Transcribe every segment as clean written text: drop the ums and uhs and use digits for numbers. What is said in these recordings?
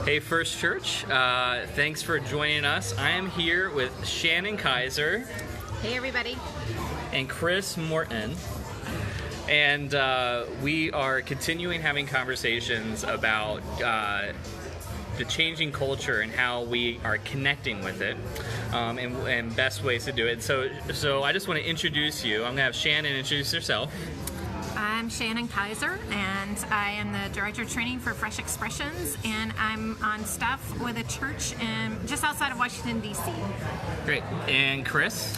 Hey, First Church. Thanks for joining us. I am here with Shannon Kiser. Hey, everybody. And Chris Morton. And we are continuing having conversations about the changing culture and how we are connecting with it, and best ways to do it. So I just want to introduce you. I'm going to have Shannon introduce herself. I'm Shannon Kiser, and I am the Director of Training for Fresh Expressions, and I'm on staff with a church just outside of Washington, D.C. Great. And Chris?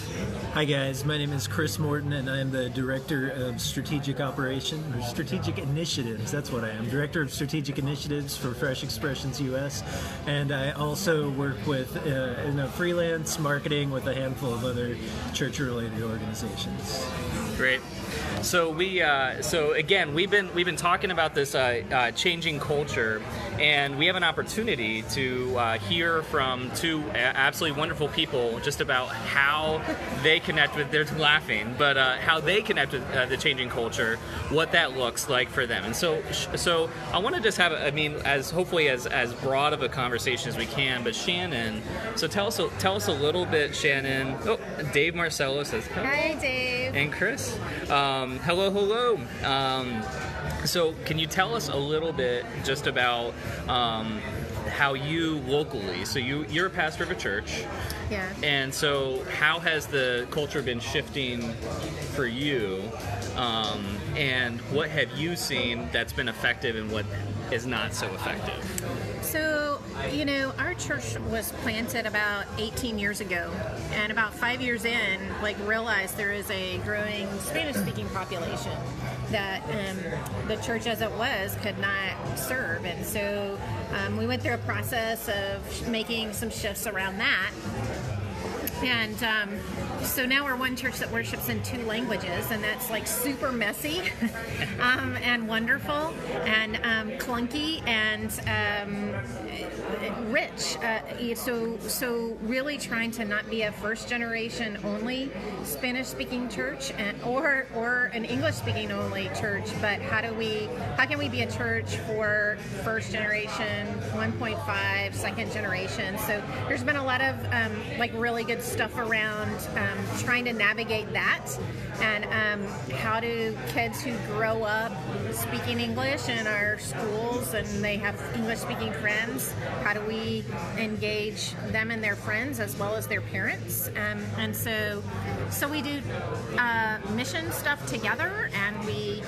Hi guys, my name is Chris Morton, and I'm the Director of Strategic Initiatives. That's what I am, Director of Strategic Initiatives for Fresh Expressions US, and I also work with in a freelance marketing with a handful of other church-related organizations. Great. So we've been talking about this changing culture, and we have an opportunity to hear from two absolutely wonderful people just about how they connect with. They're laughing, but how they connect with the changing culture, what that looks like for them. And so I want to just have, as broad of a conversation as we can. But Shannon, so tell us a little bit, Shannon. Oh, Dave Marcello says hello. Hi, Dave. And Chris. Hello. So can you tell us a little bit just about how you locally, so you're a pastor of a church. Yeah. And so how has the culture been shifting for you? And what have you seen that's been effective and what is not so effective? So, our church was planted about 18 years ago, and about 5 years in, realized there is a growing Spanish-speaking population that the church as it was could not serve. And so we went through a process of making some shifts around that. And so now we're one church that worships in 2 languages, and that's super messy and wonderful and clunky and rich. So really trying to not be a first generation only Spanish speaking church or an English speaking only church, but how can we be a church for first generation, 1.5, second generation? So there's been a lot of really good stuff around trying to navigate that, and how do kids who grow up speaking English in our schools and they have English speaking friends, how do we engage them and their friends as well as their parents? And so we do mission stuff together, and we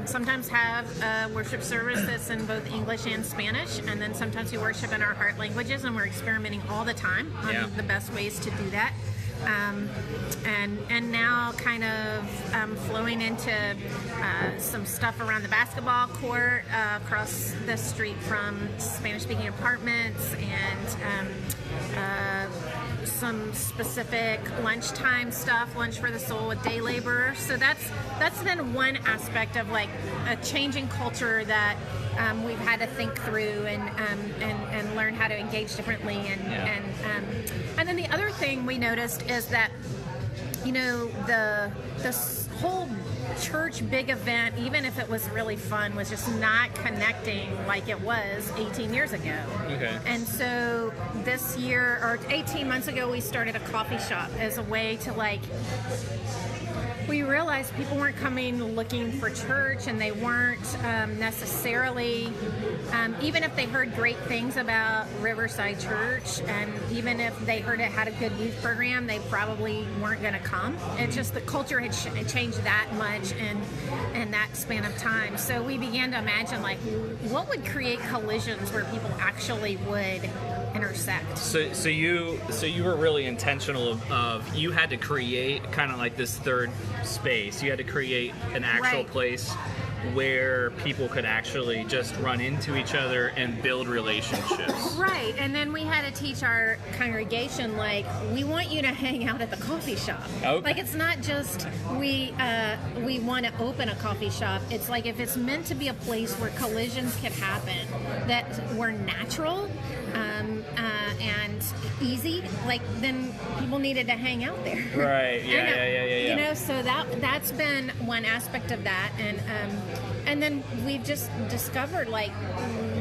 sometimes have a worship service that's in both English and Spanish, and then sometimes we worship in our heart languages, and we're experimenting all the time on the best ways to do that. And now kind of flowing into some stuff around the basketball court across the street from Spanish-speaking apartments, and some specific lunchtime stuff, lunch for the soul with day laborers. So that's been one aspect of a changing culture that we've had to think through and learn how to engage differently. And then the other thing we noticed is that this whole church big event, even if it was really fun, was just not connecting like it was 18 years ago. Okay. And so this year, or 18 months ago, we started a coffee shop as a way to we realized people weren't coming looking for church, and they weren't necessarily, even if they heard great things about Riverside Church, and even if they heard it had a good youth program, they probably weren't going to come. It's just the culture had changed that much in that span of time. So we began to imagine what would create collisions where people actually would intersect. So you were really intentional of you had to create kind of this third space. You had to create an actual place where people could actually just run into each other and build relationships. Right, and then we had to teach our congregation, we want you to hang out at the coffee shop. Okay. It's not just we want to open a coffee shop. It's if it's meant to be a place where collisions can happen that were natural and easy, then people needed to hang out there. Right. Yeah. So that's been one aspect of that, and And then we've just discovered, like,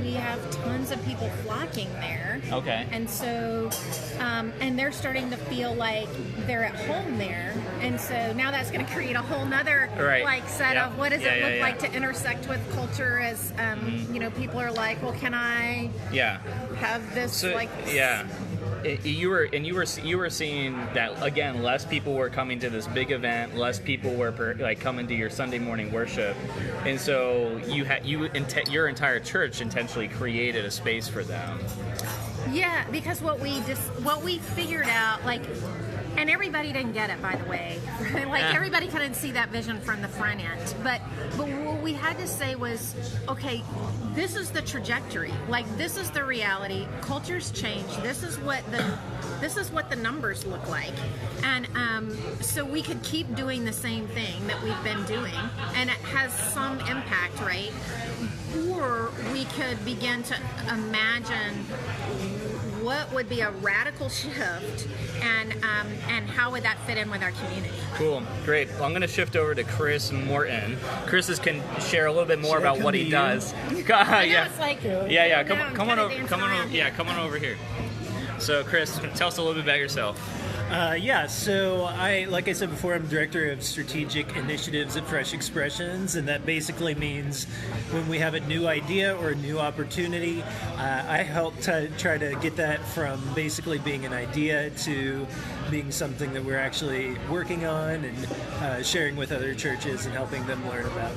we have tons of people flocking there. Okay. And so, and they're starting to feel like they're at home there. And so now that's going to create a whole nother, like, set of what does it look like to intersect with culture as, you know, people are like, well, can I have this, You were seeing that again. Less people were coming to this big event. Less people were coming to your Sunday morning worship, and so your entire church intentionally created a space for them. Yeah, because what we figured out, like, and everybody didn't get it, by the way. Everybody couldn't see that vision from the front end. But what we had to say was, okay, this is the trajectory. Like, this is the reality. Cultures change. This is what the numbers look like. And so we could keep doing the same thing that we've been doing, and it has some impact, right? Or we could begin to imagine what would be a radical shift, and how would that fit in with our community? Cool, great. Well, I'm going to shift over to Chris Morton. Chris can share a little bit more about what he does. Come on over here. So, Chris, tell us a little bit about yourself. So like I said before, I'm Director of Strategic Initiatives at Fresh Expressions, and that basically means when we have a new idea or a new opportunity, I help to try to get that from basically being an idea to being something that we're actually working on and sharing with other churches and helping them learn about.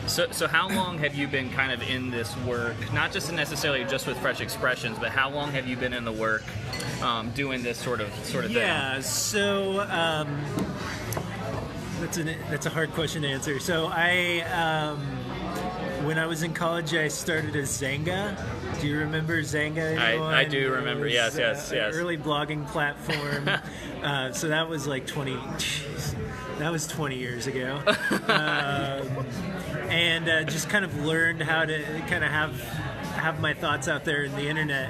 So how long have you been kind of in this work, not just necessarily just with Fresh Expressions, but how long have you been in the work doing this sort of thing? Yeah, so that's a hard question to answer. So when I was in college, I started a Xanga. Do you remember Xanga? I do remember. Yes. Early blogging platform. So that was like 20 years ago. And just kind of learned how to kind of have my thoughts out there in the internet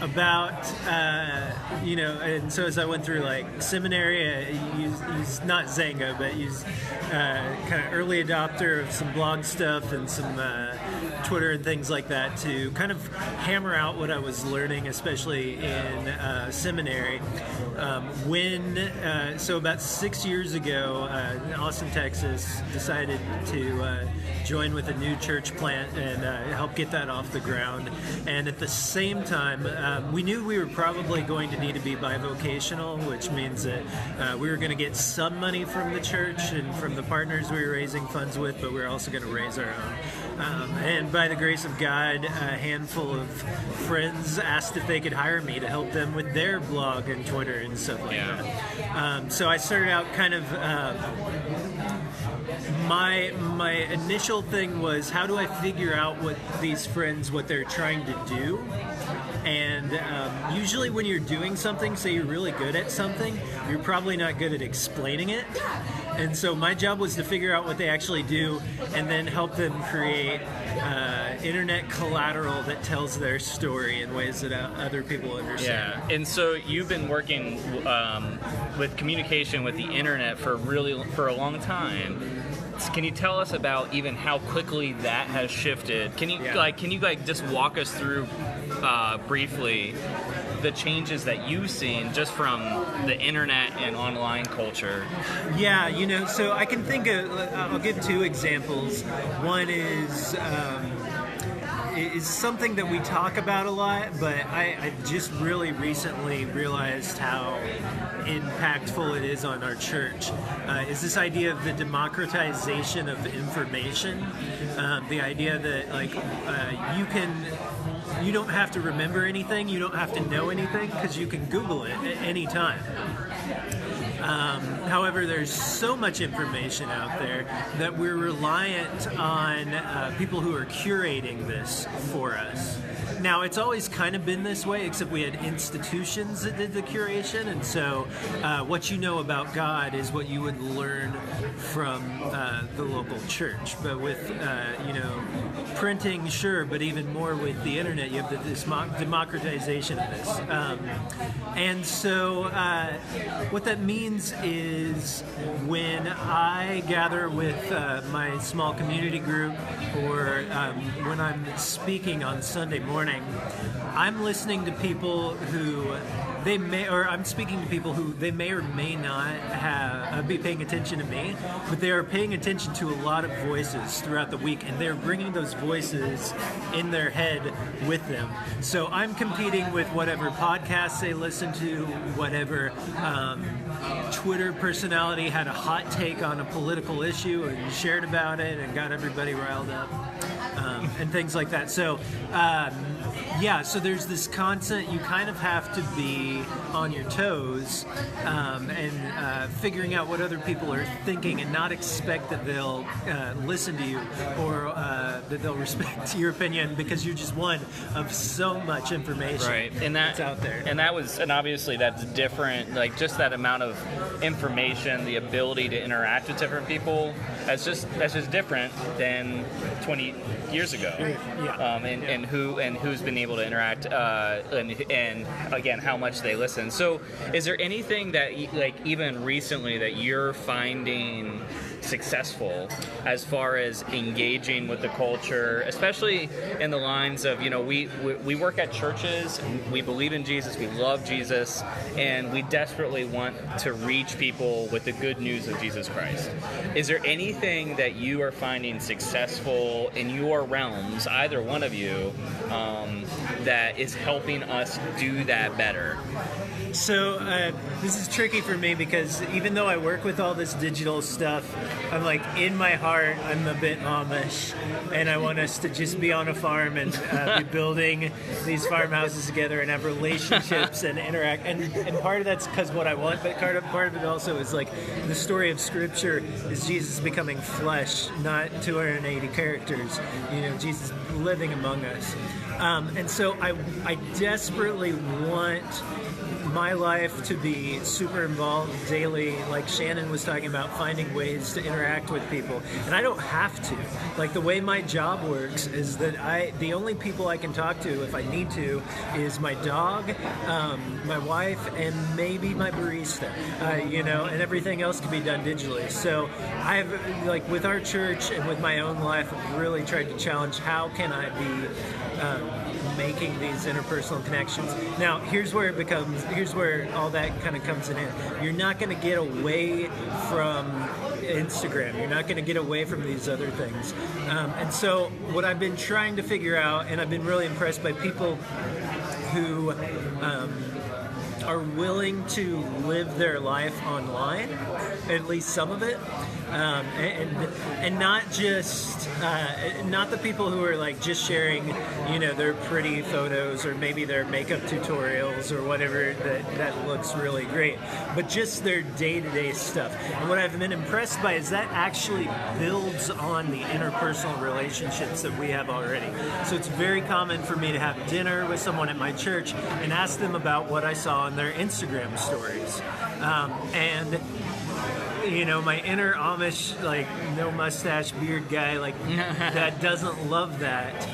about and so as I went through like seminary, I used not Xanga, but used kind of early adopter of some blog stuff and some Twitter and things like that to kind of hammer out what I was learning, especially in seminary. So about 6 years ago, in Austin, Texas, decided to join with a new church plant and help get that off the ground. And at the same time, we knew we were probably going to need to be bivocational, which means that we were going to get some money from the church and from the partners we were raising funds with, but we were also going to raise our own. And by the grace of God, a handful of friends asked if they could hire me to help them with their blog and Twitter and stuff like that. So I started out kind of my initial thing was, how do I figure out what these friends, what they're trying to do? And usually when you're doing something, say you're really good at something, you're probably not good at explaining it. And so my job was to figure out what they actually do and then help them create internet collateral that tells their story in ways that other people understand. Yeah, and so you've been working with communication with the internet for a long time. Can you tell us about even how quickly that has shifted? Can you just walk us through briefly the changes that you've seen just from the internet and online culture? Yeah, so I can think of, I'll give two examples. One is something that we talk about a lot, but I just really recently realized how impactful it is on our church, is this idea of the democratization of information. The idea that you don't have to remember anything, you don't have to know anything, because you can Google it at any time. However, there's so much information out there that we're reliant on people who are curating this for us. Now, it's always kind of been this way, except we had institutions that did the curation, and so what you know about God is what you would learn from the local church. But with, printing, sure, but even more with the internet, you have this democratization of this. And so what that means means is when I gather with my small community group, or when I'm speaking on Sunday morning, I'm listening to people who I'm speaking to people who they may or may not be paying attention to me, but they are paying attention to a lot of voices throughout the week, and they're bringing those voices in their head with them. So I'm competing with whatever podcasts they listen to, whatever Twitter personality had a hot take on a political issue and shared about it and got everybody riled up, and things like that. So so there's this constant, you kind of have to be on your toes, and figuring out what other people are thinking, and not expect that they'll listen to you, or that they'll respect your opinion, because you're just one of so much information, right? And that's out there. And obviously that's different. Like, just that amount of information, the ability to interact with different people, that's just different than 20 years ago. Yeah. And who's been able to interact, and again, how much they listen. So is there anything that, like, even recently, that you're finding successful as far as engaging with the culture, especially in the lines of, we work at churches, we believe in Jesus, we love Jesus, and we desperately want to reach people with the good news of Jesus Christ. Is there anything that you are finding successful in your realms, either one of you, that is helping us do that better? So this is tricky for me, because even though I work with all this digital stuff, I'm like, in my heart, I'm a bit Amish, and I want us to just be on a farm and be building these farmhouses together and have relationships and interact. And part of that's because what I want, but part of it also is, like, the story of Scripture is Jesus becoming flesh, not 280 characters. Jesus living among us. And so I desperately want my life to be super involved daily, like Shannon was talking about, finding ways to interact with people. And I don't have to. Like, the way my job works is that the only people I can talk to if I need to is my dog, my wife, and maybe my barista, and everything else can be done digitally. So I've, like, with our church and with my own life, I've really tried to challenge, how can I be making these interpersonal connections. Now, here's where all that kind of comes in. You're not going to get away from Instagram. You're not going to get away from these other things. And so what I've been trying to figure out, and I've been really impressed by people who are willing to live their life online, at least some of it, and not just not the people who are, like, just sharing, their pretty photos or maybe their makeup tutorials or whatever that looks really great, but just their day-to-day stuff. And what I've been impressed by is that actually builds on the interpersonal relationships that we have already. So it's very common for me to have dinner with someone at my church and ask them about what I saw on their Instagram stories. And my inner Amish, like, no mustache, beard guy, like, that doesn't love that.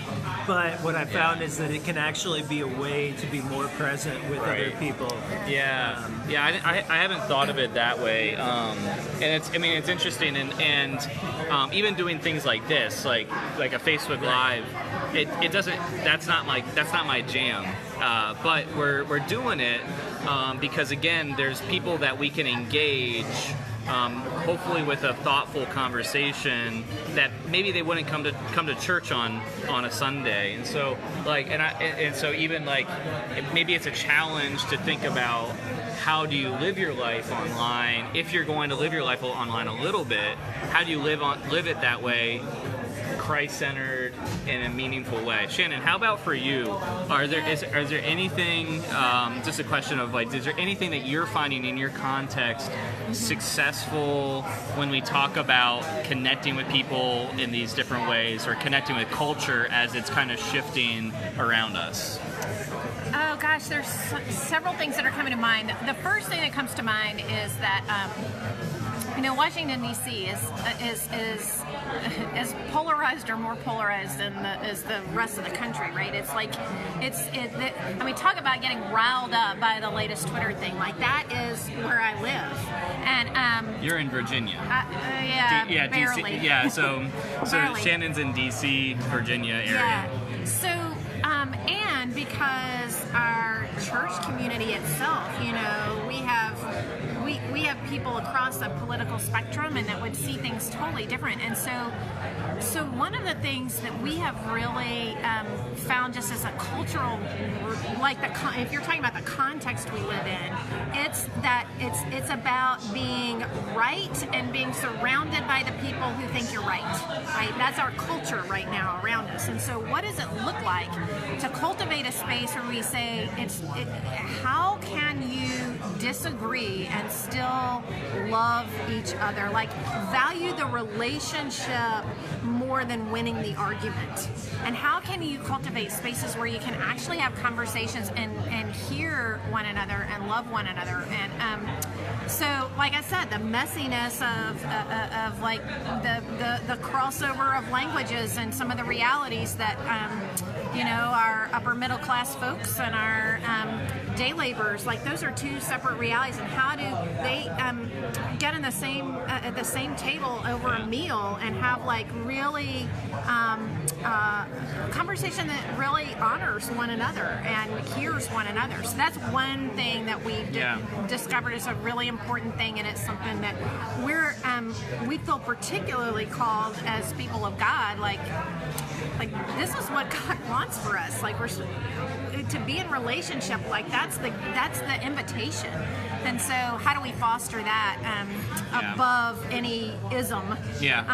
But what I found is that it can actually be a way to be more present with other people. Yeah, I haven't thought of it that way. And it's interesting, and even doing things like this, like a Facebook Live, it doesn't. That's not my jam. But we're doing it because, again, there's people that we can engage. Hopefully with a thoughtful conversation that maybe they wouldn't come to church on a Sunday, and so so even, like, maybe it's a challenge to think about, how do you live your life online? If you're going to live your life online a little bit, how do you live it that way, Christ-centered, in a meaningful way? Shannon, how about for you? Is there anything, just a question of, like, is there anything that you're finding in your context successful when we talk about connecting with people in these different ways, or connecting with culture as it's kind of shifting around us? Oh gosh, there's several things that are coming to mind. The first thing that comes to mind is that Washington D.C. is as polarized or more polarized than as the rest of the country, right? It's like talk about getting riled up by the latest Twitter thing. Like, that is where I live, and you're in Virginia. Yeah, barely. DC, yeah. So Barely. Shannon's in DC, Virginia area. Yeah. So, and because our church community itself, we have people across the political spectrum and that would see things totally different. And so one of the things that we have really found just as a cultural, if you're talking about the context we live in, it's about being right and being surrounded by the people who think you're right? That's our culture right now around us. And so what does it look like to cultivate a space where we say, how can you disagree and still love each other? Like, value the relationship more than winning the argument. And how can you cultivate spaces where you can actually have conversations and hear one another and love one another? And so, like I said, the messiness of like the crossover of languages and some of the realities that our upper middle class folks and our day laborers, like, those are two separate realities. And how do they get in the same at the same table over a meal and have like really conversation that really honors one another and hears one another? So that's one thing that we've discovered is a really important thing, and it's something that we feel particularly called as people of God. Like this is what God wants for us. Like, we're to be in relationship. Like, that's the invitation. And so, how do we foster that above any ism? Yeah.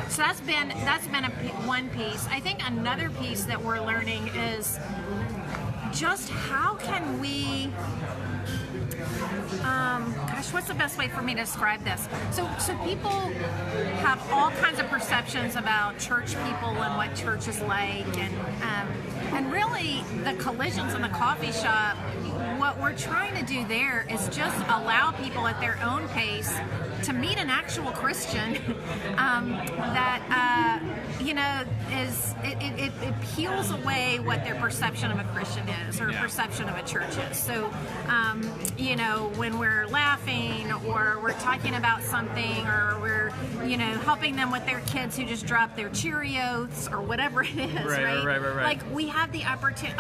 So that's been one piece. I think another piece that we're learning is just how can we. What's the best way for me to describe this? So people have all kinds of perceptions about church people and what church is like, and really the collisions in the coffee shop. What we're trying to do there is just allow people at their own pace to meet an actual Christian that it peels away what their perception of a Christian is or perception of a church is. So when we're laughing or we're talking about something or we're helping them with their kids who just dropped their Cheerios or whatever it is, right? Like, we have the opportunity.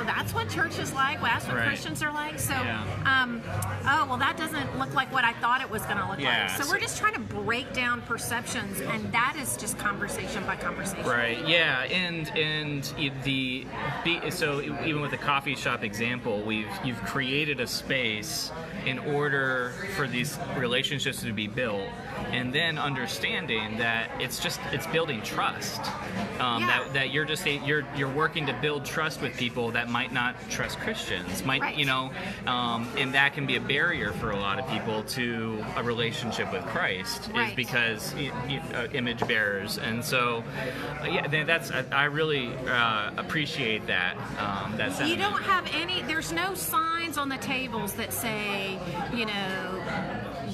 That's what church is like. Well, that's what Christians are like. So, that doesn't look like what I thought it was going to look like. So we're just trying to break down perceptions, and that is just conversation by conversation. Right. Yeah. So even with the coffee shop example, you've created a space in order for these relationships to be built, and then understanding that it's building trust. That you're working to build trust with people that might not trust Christians, and that can be a barrier for a lot of people to a relationship with Christ, is because image bearers. And so, I really appreciate that. That sentiment. You don't have there's no signs on the tables that say,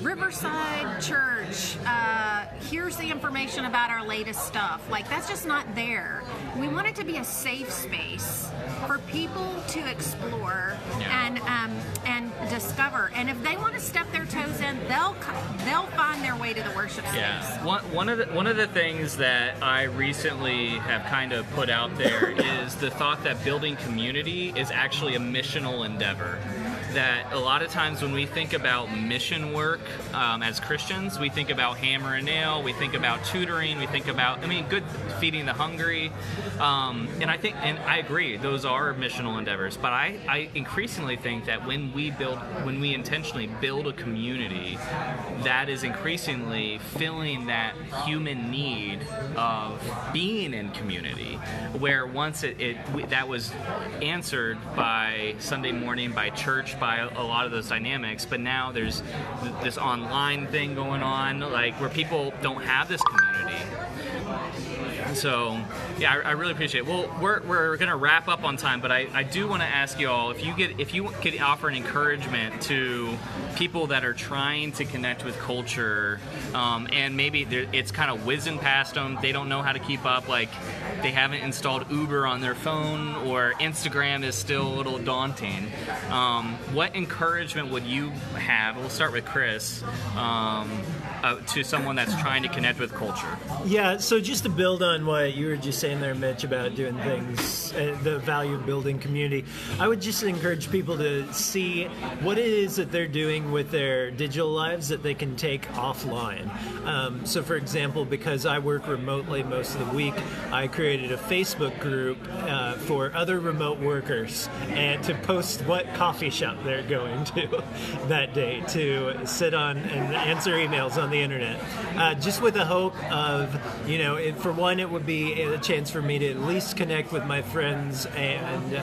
Riverside Church, here's the information about our latest stuff. Like, that's just not there. We want it to be a safe space for people to explore and discover. And if they want to step their toes in, they'll find their way to the worship space. Yeah. One of the things that I recently have kind of put out there is the thought that building community is actually a missional endeavor. That a lot of times when we think about mission work as Christians, we think about hammer and nail, we think about tutoring, we think about, good feeding the hungry, and I agree, those are missional endeavors. But I increasingly think that when we intentionally build a community, that is increasingly filling that human need of being in community, where once that was answered by Sunday morning, by church, by a lot of those dynamics, but now there's this online thing going on, like, where people don't have this community. So, yeah, I really appreciate it. Well, we're going to wrap up on time, but I do want to ask you all if you could offer an encouragement to people that are trying to connect with culture, and maybe it's kind of whizzing past them. They don't know how to keep up. Like, they haven't installed Uber on their phone, or Instagram is still a little daunting. What encouragement would you have? We'll start with Chris. To someone that's trying to connect with culture. Yeah, so just to build on what you were just saying there, Mitch, about doing things, the value of building community, I would just encourage people to see what it is that they're doing with their digital lives that they can take offline. So for example, because I work remotely most of the week, I created a Facebook group for other remote workers and to post what coffee shop they're going to that day, to sit on and answer emails on the internet, just with the hope of, for one, it would be a chance for me to at least connect with my friends and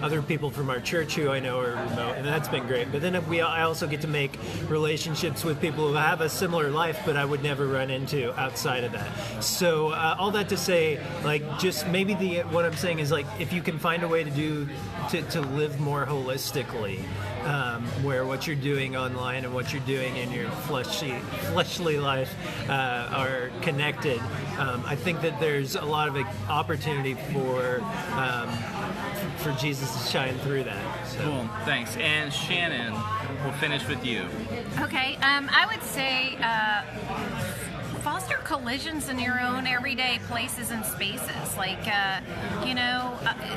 other people from our church who I know are remote, and that's been great. But then I also get to make relationships with people who have a similar life, but I would never run into outside of that. So all that to say, just maybe what I'm saying is, if you can find a way to live more holistically, where what you're doing online and what you're doing in your fleshly life are connected, I think that there's a lot of opportunity for Jesus to shine through that. So. Cool, thanks. And Shannon, we'll finish with you. Okay, I would say foster collisions in your own everyday places and spaces.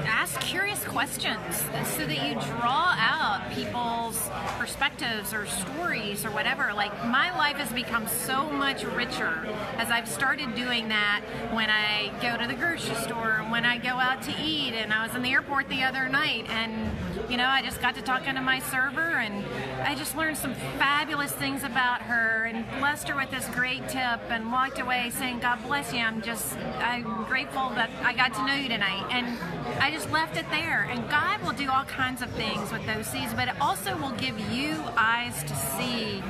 Ask curious questions so that you draw out people's perspectives or stories or whatever. My life has become so much richer as I've started doing that when I go to the grocery store, when I go out to eat, and I was in the airport the other night, and I just got to talking to my server, and I just learned some fabulous things about her and blessed her with this great tip and walked away saying, God bless you, I'm grateful that I got to know you tonight. And I just left it there. And God will do all kinds of things with those seeds, but it also will give you eyes to see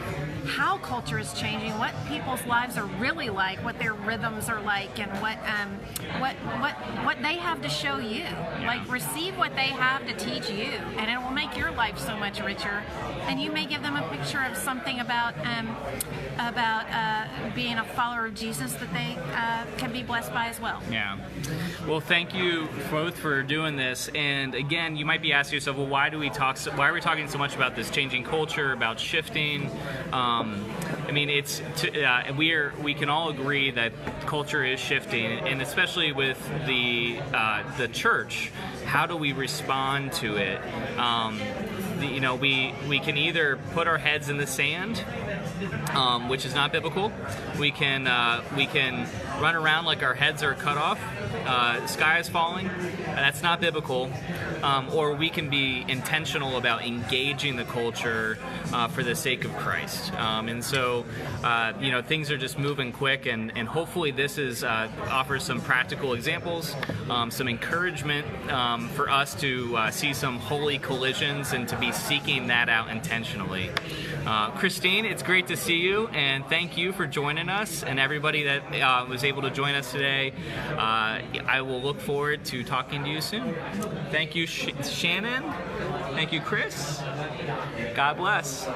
how culture is changing, what people's lives are really like, what their rhythms are like, and what they have to show you. Receive what they have to teach you, and it will make your life so much richer. And you may give them a picture of something about being a follower of Jesus that they can be blessed by as well. Yeah. Well, thank you both for doing this. And again, you might be asking yourself, well, why are we talking so much about this changing culture, about shifting? We can all agree that culture is shifting, and especially with the church, how do we respond to it? We can either put our heads in the sand, which is not biblical. We can run around like our heads are cut off. The sky is falling. That's not biblical. Or we can be intentional about engaging the culture for the sake of Christ. Things are just moving quick, and hopefully this offers some practical examples, some encouragement for us to see some holy collisions and to be seeking that out intentionally. Christine, it's great to see you, and thank you for joining us, and everybody that was able to join us today. I will look forward to talking to you soon. Thank you, Shannon. Thank you, Chris. God bless.